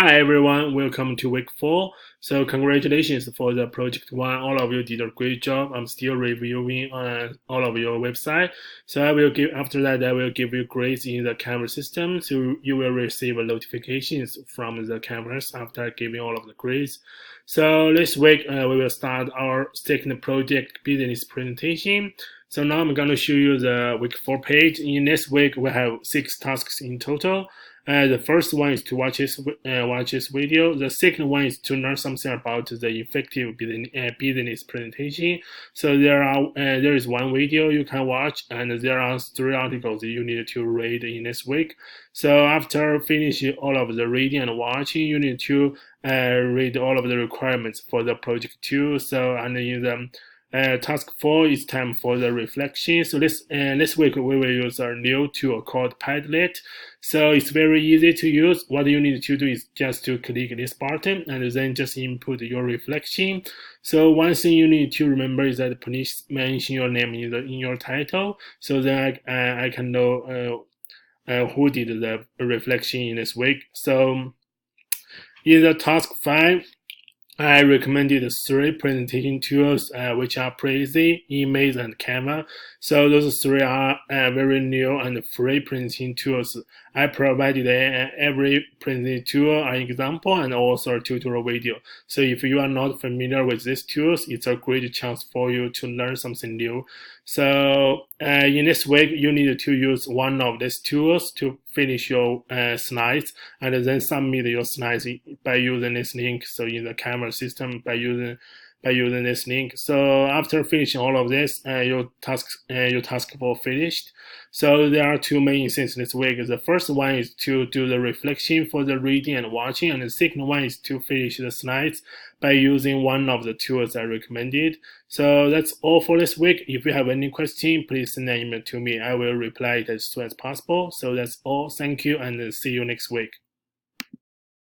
Hi everyone, welcome to week 4. So congratulations for the project 1. All of you did a great job. I'm still reviewing all of your website. So after that I will give you grades in the Canvas system. So you will receive notifications from the Canvas after giving all of the grades. So this week we will start our second project business presentation. So now I'm going to show you the week 4 page. In this week we have 6 tasks in total. The first one is to watch this video. The second one is to learn something about the effective business presentation. So there is one video you can watch, and there are 3 articles you need to read in this week. So after finishing all of the reading and watching, you need to read all of the requirements for the project 2. So and in the task 4 is time for the reflection. So this week we will use our new tool called Padlet. So it's very easy to use. What you need to do is just to click this button and then just input your reflection. So one thing you need to remember is that please mention your name in your title, so that I can know who did the reflection in this week. So in the task 5, I recommended 3 presentation tools, which are Prezi, Emaze, and Canva. So those 3 are very new and free presentation tools. I provided every presentation tool an example and also a tutorial video. So if you are not familiar with these tools, it's a great chance for you to learn something new. So in this week, you need to use one of these tools to finish your slides and then submit your slides by using this link. So in the Canva system, by using this link. So after finishing all of this, your task will finished. So there are 2 main things this week. The first one is to do the reflection for the reading and watching, and the second one is to finish the slides by using one of the tools I recommended. So that's all for this week. If you have any question, please send an email to me. I will reply it as soon as possible. So that's all. Thank you, and see you next week.